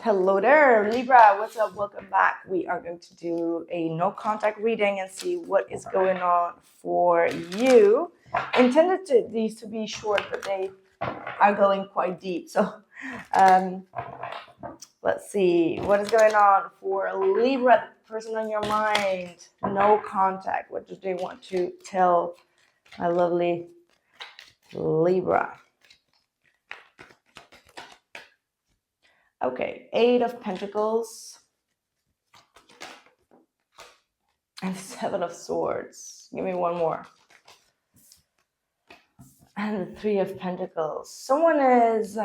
Hello there, Libra. What's up? Welcome back. We are going to do a no contact reading and see what is going on for you. Intended these to be short, but they are going quite deep. So let's see what is going on for Libra, the person on your mind. No contact. What do they want to tell my lovely Libra? Okay, 8 of Pentacles and 7 of Swords. Give me one more. And the 3 of Pentacles. Someone is,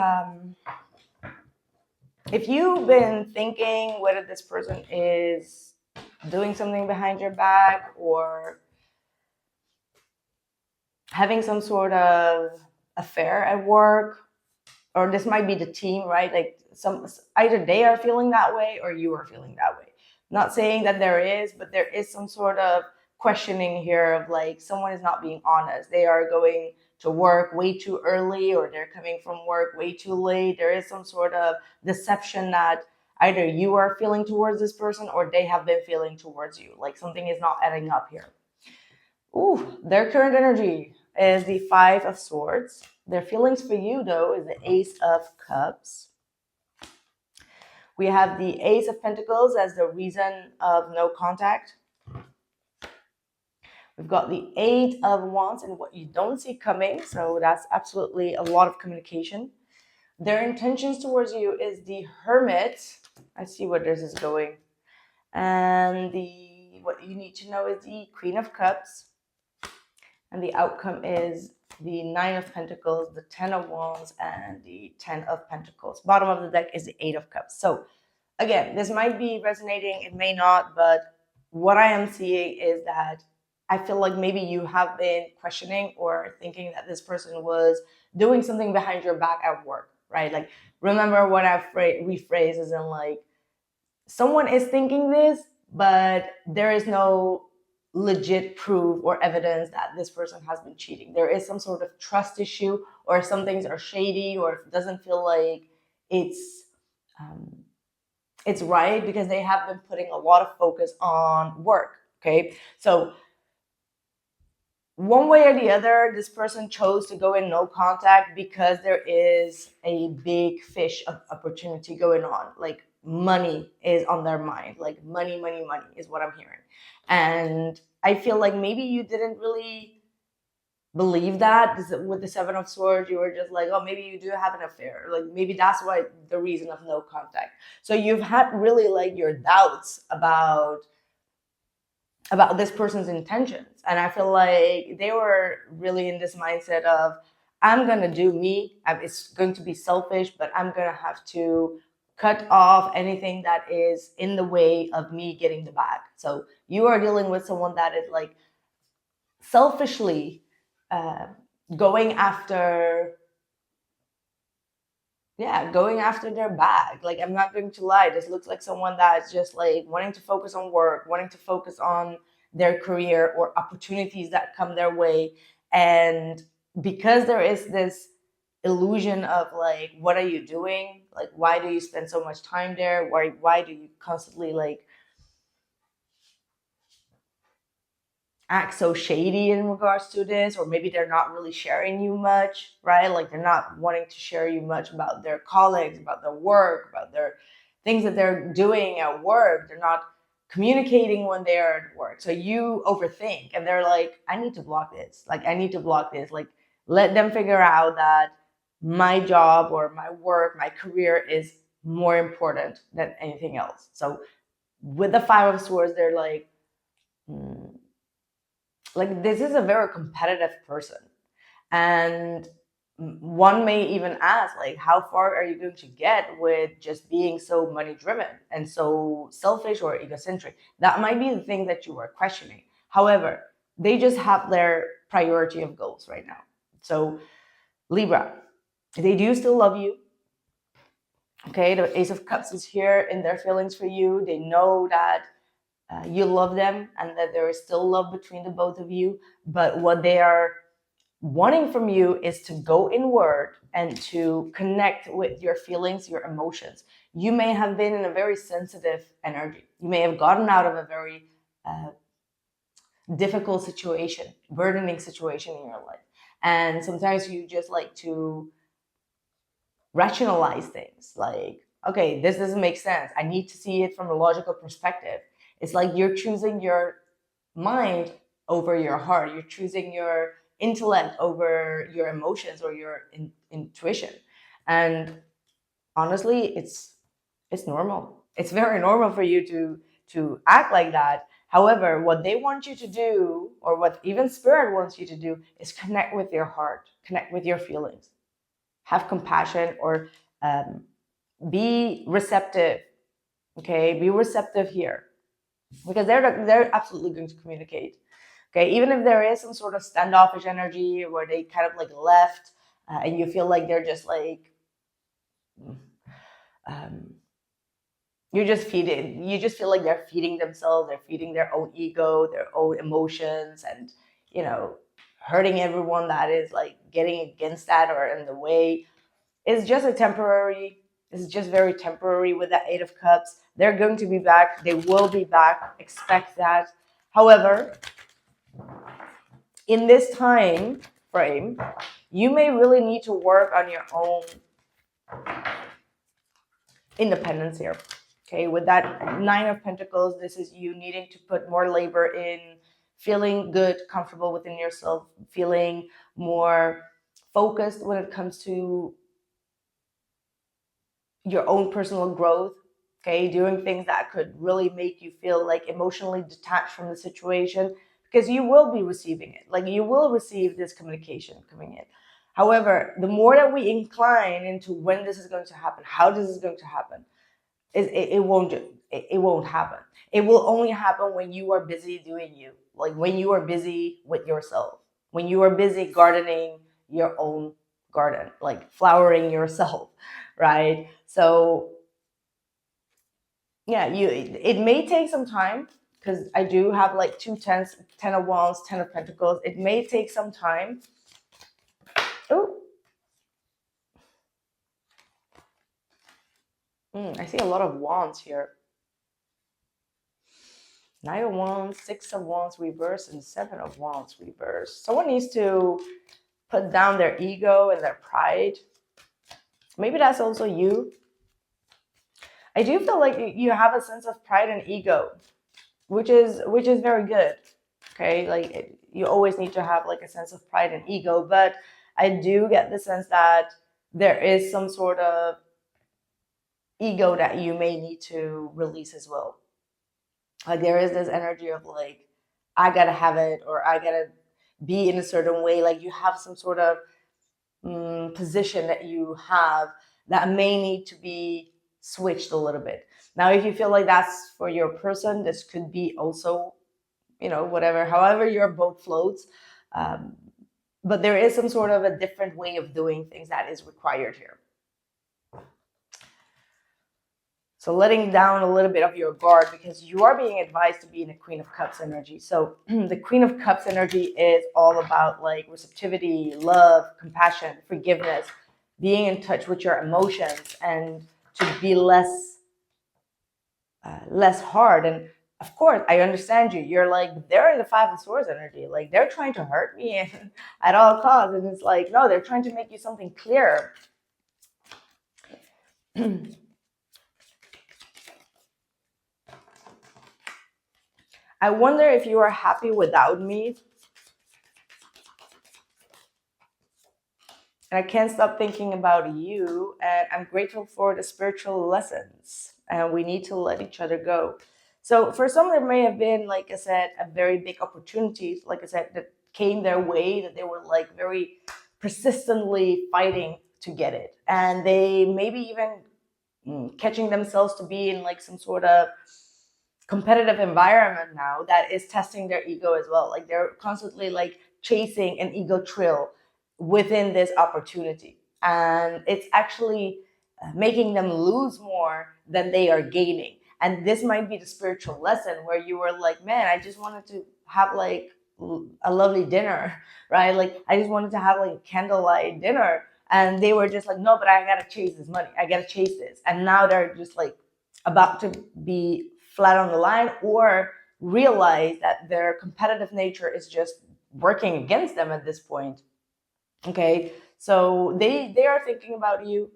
if you've been thinking whether this person is doing something behind your back or having some sort of affair at work, or this might be the team, right? Like either they are feeling that way or you are feeling that way. Not saying that there is, but there is some sort of questioning here of like someone is not being honest. They are going to work way too early or they're coming from work way too late. There is some sort of deception that either you are feeling towards this person or they have been feeling towards you. Like something is not adding up here. Ooh, their current energy is the 5 of Swords. Their feelings for you, though, is the Ace of Cups. We have the Ace of Pentacles as the reason of no contact. We've got the 8 of Wands and what you don't see coming. So that's absolutely a lot of communication. Their intentions towards you is the Hermit. I see where this is going. And what you need to know is the Queen of Cups. And the outcome is the 9 of Pentacles, the 10 of Wands, and the 10 of Pentacles. Bottom of the deck is the 8 of Cups. So again, this might be resonating, it may not, but what I am seeing is that I feel like maybe you have been questioning or thinking that this person was doing something behind your back at work, right? Like, remember what I rephrase is in like, someone is thinking this, but there is no legit proof or evidence that this person has been cheating. There is some sort of trust issue, or some things are shady, or it doesn't feel like it's right, because they have been putting a lot of focus on work. Okay, so one way or the other, this person chose to go in no contact because there is a big fish of opportunity going on. Like money is on their mind. Like money is what I'm hearing. And I feel like maybe you didn't really believe that with the 7 of Swords. You were just like, oh, maybe you do have an affair. Like maybe that's why the reason of no contact. So you've had really like your doubts about this person's intentions. And I feel like they were really in this mindset of, I'm going to do me. It's going to be selfish, but I'm going to have to cut off anything that is in the way of me getting the bag. So you are dealing with someone that is like selfishly going after their bag. Like, I'm not going to lie, this looks like someone that's just like wanting to focus on work, wanting to focus on their career or opportunities that come their way. And because there is this illusion of like, what are you doing? Like, why do you spend so much time there? Why do you constantly like act so shady in regards to this? Or maybe they're not really sharing you much, right? Like they're not wanting to share you much about their colleagues, about their work, about their things that they're doing at work. They're not communicating when they're at work. So you overthink and they're like, I need to block this. Like, I need to block this. Like, let them figure out that my job or my work, my career is more important than anything else. So with the 5 of Swords, they're like, this is a very competitive person. And one may even ask, like, how far are you going to get with just being so money driven and so selfish or egocentric? That might be the thing that you are questioning. However, they just have their priority of goals right now. So Libra, they do still love you. Okay, the Ace of Cups is here in their feelings for you. They know that you love them and that there is still love between the both of you. But what they are wanting from you is to go inward and to connect with your feelings, your emotions. You may have been in a very sensitive energy. You may have gotten out of a very difficult situation, burdening situation in your life. And sometimes you just like to rationalize things like, okay, this doesn't make sense. I need to see it from a logical perspective. It's like you're choosing your mind over your heart. You're choosing your intellect over your emotions or your intuition. And honestly, it's normal. It's very normal for you to act like that. However, what they want you to do, or what even spirit wants you to do, is connect with your heart, connect with your feelings, have compassion, or be receptive. Okay, be receptive here, because they're absolutely going to communicate. Okay, even if there is some sort of standoffish energy where they kind of like left, and you feel like they're just like you just feel like they're feeding themselves, they're feeding their own ego, their own emotions, and hurting everyone that is like getting against that or in the way. It's just it's just very temporary with the Eight of Cups. They're going to be back. They will be back. Expect that. However, in this time frame, you may really need to work on your own independence here. Okay, with that Nine of Pentacles, this is you needing to put more labor in feeling good, comfortable within yourself, feeling more focused when it comes to your own personal growth. Okay, doing things that could really make you feel like emotionally detached from the situation, because you will be receiving it. Like, you will receive this communication coming in. However, the more that we incline into when this is going to happen, how this is going to happen, it won't happen. It will only happen when you are busy doing you, like when you are busy with yourself, when you are busy gardening your own garden, like flowering yourself, right? So yeah, it may take some time, because I do have like two tens, 10 of Wands, 10 of Pentacles. It may take some time. Oh, I see a lot of Wands here. 9 of Wands, 6 of Wands reverse, and 7 of Wands reverse. Someone needs to put down their ego and their pride. Maybe that's also you. I do feel like you have a sense of pride and ego, which is very good. Okay, like you always need to have like a sense of pride and ego, but I do get the sense that there is some sort of ego that you may need to release as well. Like, there is this energy of like, I gotta have it, or I gotta be in a certain way. Like, you have some sort of position that you have that may need to be switched a little bit. Now, if you feel like that's for your person, this could be also, whatever, however your boat floats. But there is some sort of a different way of doing things that is required here. So letting down a little bit of your guard, because you are being advised to be in a Queen of Cups energy. So the Queen of Cups energy is all about like receptivity, love, compassion, forgiveness, being in touch with your emotions, and to be less hard. And of course, I understand you. You're like, they're in the Five of Swords energy. Like, they're trying to hurt me at all costs. And it's like, no, they're trying to make you something clear. I wonder if you are happy without me. And I can't stop thinking about you. And I'm grateful for the spiritual lessons. And we need to let each other go. So for some, there may have been, like I said, a very big opportunity, like I said, that came their way, that they were like very persistently fighting to get it. And they maybe even catching themselves to be in like some sort of competitive environment now that is testing their ego as well. Like, they're constantly like chasing an ego trail within this opportunity, and it's actually making them lose more than they are gaining. And this might be the spiritual lesson where you were like, man, I just wanted to have like a lovely dinner, right? Like I just wanted to have like candlelight dinner, and they were just like, no, but I gotta chase this money, I gotta chase this, and now they're just like about to be flat on the line, or realize that their competitive nature is just working against them at this point. Okay, so they are thinking about you,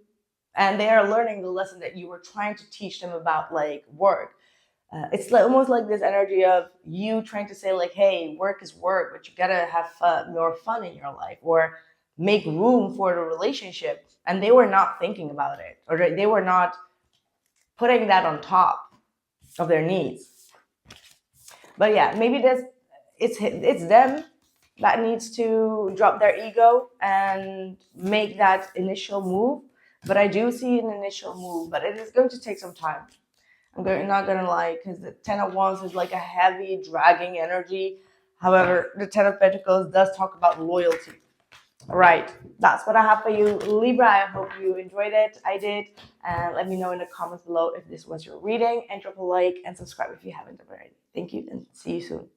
and they are learning the lesson that you were trying to teach them about like work. It's like, almost like this energy of you trying to say like, hey, work is work, but you gotta have more fun in your life, or make room for the relationship. And they were not thinking about it, or they were not putting that on top of their needs. But yeah, maybe it's them that needs to drop their ego and make that initial move. But I do see an initial move, but it is going to take some time. Not gonna lie, because the Ten of Wands is like a heavy, dragging energy. However, the Ten of Pentacles does talk about loyalty. All right, that's what I have for you, Libra. I hope you enjoyed it. I did. And let me know in the comments below if this was your reading. And drop a like and subscribe if you haven't already. Thank you, and see you soon.